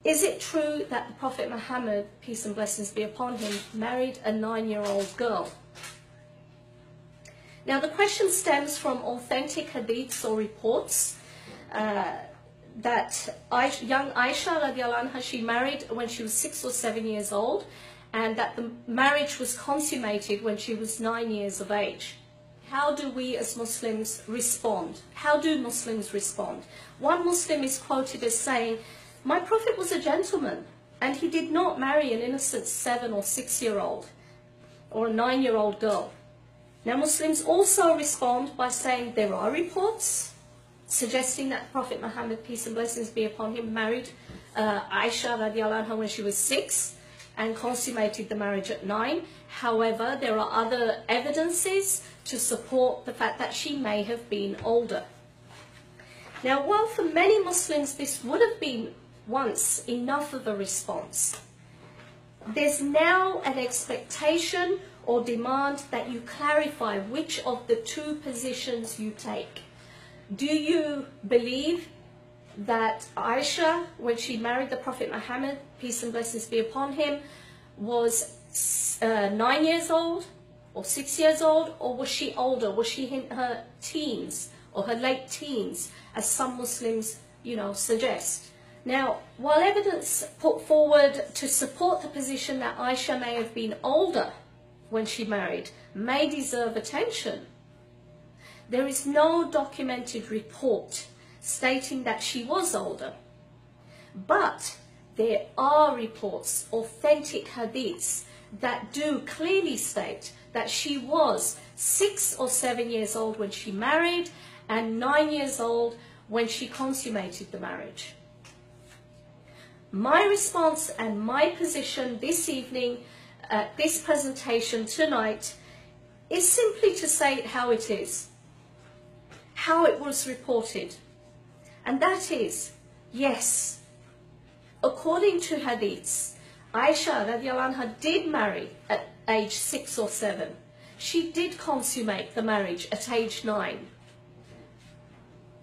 Is it true that the Prophet Muhammad, peace and blessings be upon him, married a 9-year-old girl? Now the question stems from authentic hadiths or reports that young Aisha radiallahu anha, she married when she was 6 or 7 years old, and that the marriage was consummated when she was 9 years of age. How do we as Muslims respond? How do Muslims respond? One Muslim is quoted as saying, "My Prophet was a gentleman and he did not marry an innocent 7 or 6-year-old or a 9-year-old girl." Now Muslims also respond by saying there are reports suggesting that Prophet Muhammad, peace and blessings be upon him, married Aisha radiallahu anha when she was 6 and consummated the marriage at 9. However, there are other evidences to support the fact that she may have been older. Now, while for many Muslims this would have been once enough of a response, there's now an expectation or demand that you clarify which of the two positions you take. Do you believe that Aisha, when she married the Prophet Muhammad, peace and blessings be upon him, was 9 years old or 6 years old, or was she older? Was she in her teens or her late teens, as some Muslims, suggest? Now, while evidence put forward to support the position that Aisha may have been older when she married may deserve attention, there is no documented report stating that she was older. But there are reports, authentic hadiths, that do clearly state that she was 6 or 7 years old when she married and 9 years old when she consummated the marriage. My response and my position this evening at this presentation tonight is simply to say it how it is, how it was reported. And that is, yes, according to hadiths, Aisha radiallahu anha did marry at age 6 or 7. She did consummate the marriage at age 9.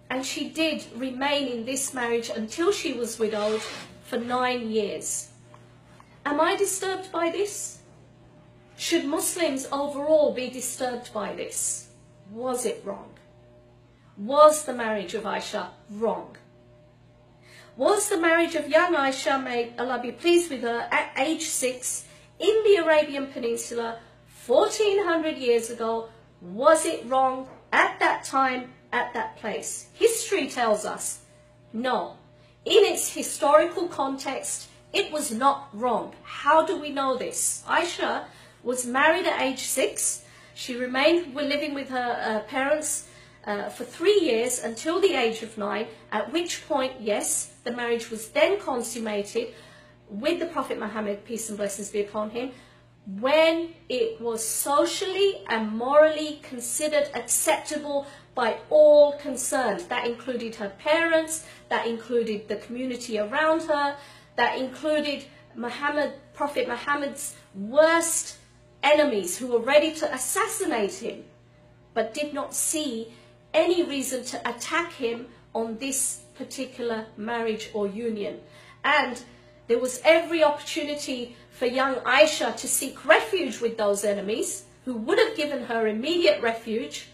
And she did remain in this marriage until she was widowed for 9 years. Am I disturbed by this? Should Muslims overall be disturbed by this? Was it wrong? Was the marriage of Aisha wrong? Was the marriage of young Aisha, may Allah be pleased with her, at age 6 in the Arabian Peninsula 1400 years ago, was it wrong at that time, at that place? History tells us no. In its historical context, it was not wrong. How do we know this? Aisha was married at age 6. She remained living with her parents for 3 years until the age of 9, at which point, yes, the marriage was then consummated with the Prophet Muhammad, peace and blessings be upon him, when it was socially and morally considered acceptable by all concerned. That included her parents, that included the community around her, that included Prophet Muhammad's worst enemies who were ready to assassinate him, but did not see any reason to attack him on this particular marriage or union. And there was every opportunity for young Aisha to seek refuge with those enemies who would have given her immediate refuge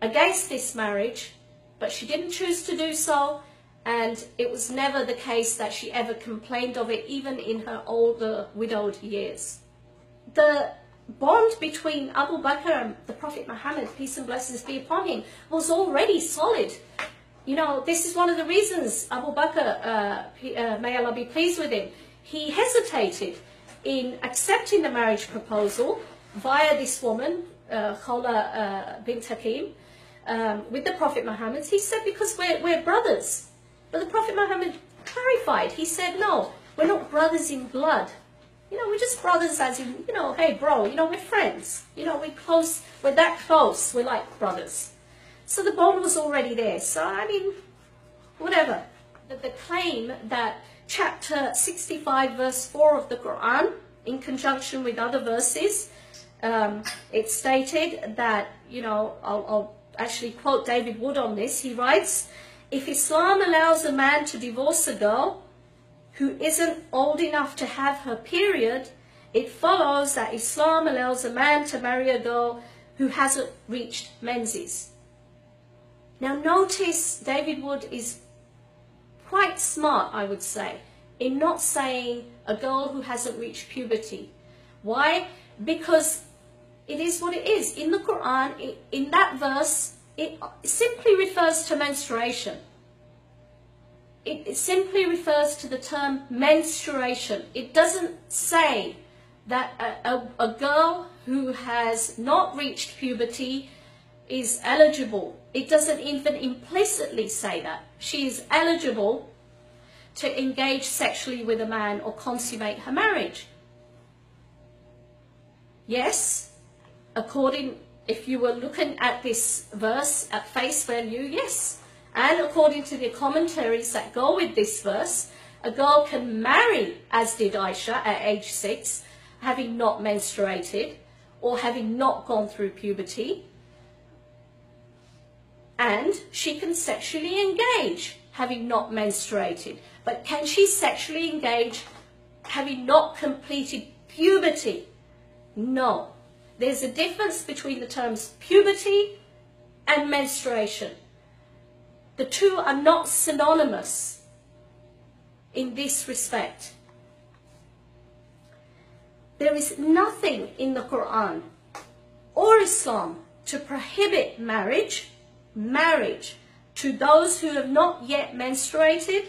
against this marriage, but she didn't choose to do so, and it was never the case that she ever complained of it, even in her older widowed years. The bond between Abu Bakr and the Prophet Muhammad, peace and blessings be upon him, was already solid. This is one of the reasons Abu Bakr, may Allah be pleased with him, he hesitated in accepting the marriage proposal via this woman, Khawla bint Hakim, with the Prophet Muhammad. He said, because we're brothers. But the Prophet Muhammad clarified. He said, no, we're not brothers in blood. We're just brothers as in, hey bro, we're friends. We're close, we're that close, we're like brothers. So the bond was already there. So, whatever. The claim that chapter 65 verse 4 of the Quran, in conjunction with other verses, it stated that, I'll actually quote David Wood on this. He writes, if Islam allows a man to divorce a girl, who isn't old enough to have her period, it follows that Islam allows a man to marry a girl who hasn't reached menses. Now notice David Wood is quite smart, I would say, in not saying a girl who hasn't reached puberty. Why? Because it is what it is. In the Quran, in that verse, it simply refers to menstruation. It simply refers to the term menstruation. It doesn't say that a girl who has not reached puberty is eligible. It doesn't even implicitly say that. She is eligible to engage sexually with a man or consummate her marriage. Yes, if you were looking at this verse at face value, yes. And according to the commentaries that go with this verse, a girl can marry, as did Aisha at age 6, having not menstruated or having not gone through puberty. And she can sexually engage having not menstruated. But can she sexually engage having not completed puberty? No. There's a difference between the terms puberty and menstruation. The two are not synonymous in this respect. There is nothing in the Quran or Islam to prohibit marriage to those who have not yet menstruated,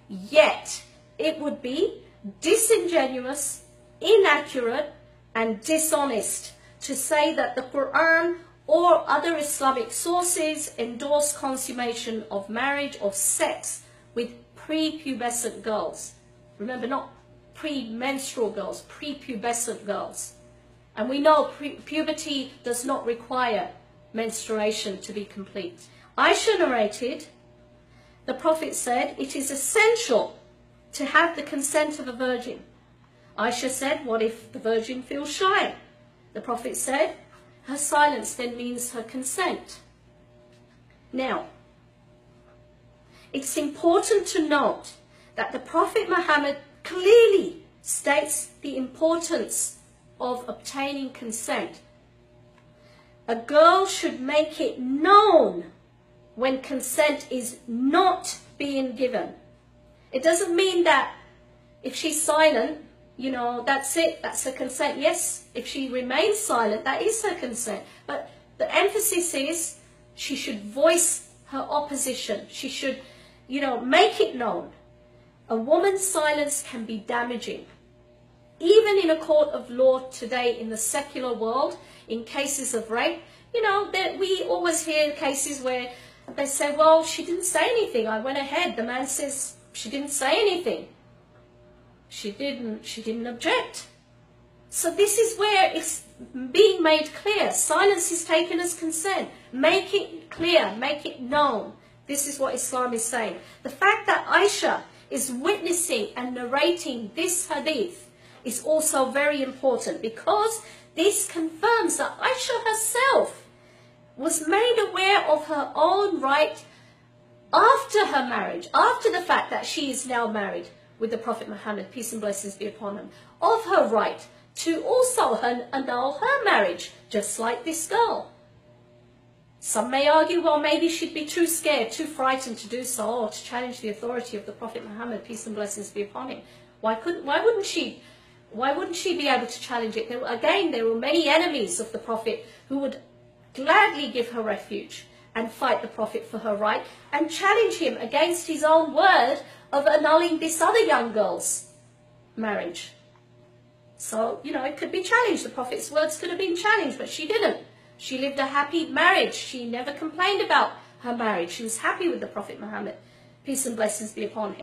yet it would be disingenuous, inaccurate, and dishonest to say that the Quran or other Islamic sources endorse consummation of marriage or sex with prepubescent girls. Remember, not premenstrual girls, prepubescent girls. And we know puberty does not require menstruation to be complete. Aisha narrated, the Prophet said, it is essential to have the consent of a virgin. Aisha said, what if the virgin feels shy? The Prophet said, her silence then means her consent. Now, it's important to note that the Prophet Muhammad clearly states the importance of obtaining consent. A girl should make it known when consent is not being given. It doesn't mean that if she's silent, you know, that's it, that's her consent. Yes, if she remains silent, that is her consent. But the emphasis is she should voice her opposition. She should, you know, make it known. A woman's silence can be damaging. Even in a court of law today in the secular world, in cases of rape, you know, we always hear cases where they say, well, she didn't say anything. I went ahead. The man says she didn't say anything. She didn't object. So this is where it's being made clear. Silence is taken as consent. Make it clear, make it known. This is what Islam is saying. The fact that Aisha is witnessing and narrating this hadith is also very important, because this confirms that Aisha herself was made aware of her own right after her marriage, after the fact that she is now married with the Prophet Muhammad, peace and blessings be upon him, of her right to also annul her marriage, just like this girl. Some may argue, well, maybe she'd be too scared, too frightened to do so, or to challenge the authority of the Prophet Muhammad, peace and blessings be upon him. Why wouldn't she be able to challenge it? There were many enemies of the Prophet who would gladly give her refuge and fight the Prophet for her right and challenge him against his own word of annulling this other young girl's marriage. So, you know, it could be challenged. The Prophet's words could have been challenged, but she didn't. She lived a happy marriage. She never complained about her marriage. She was happy with the Prophet Muhammad. Peace and blessings be upon him.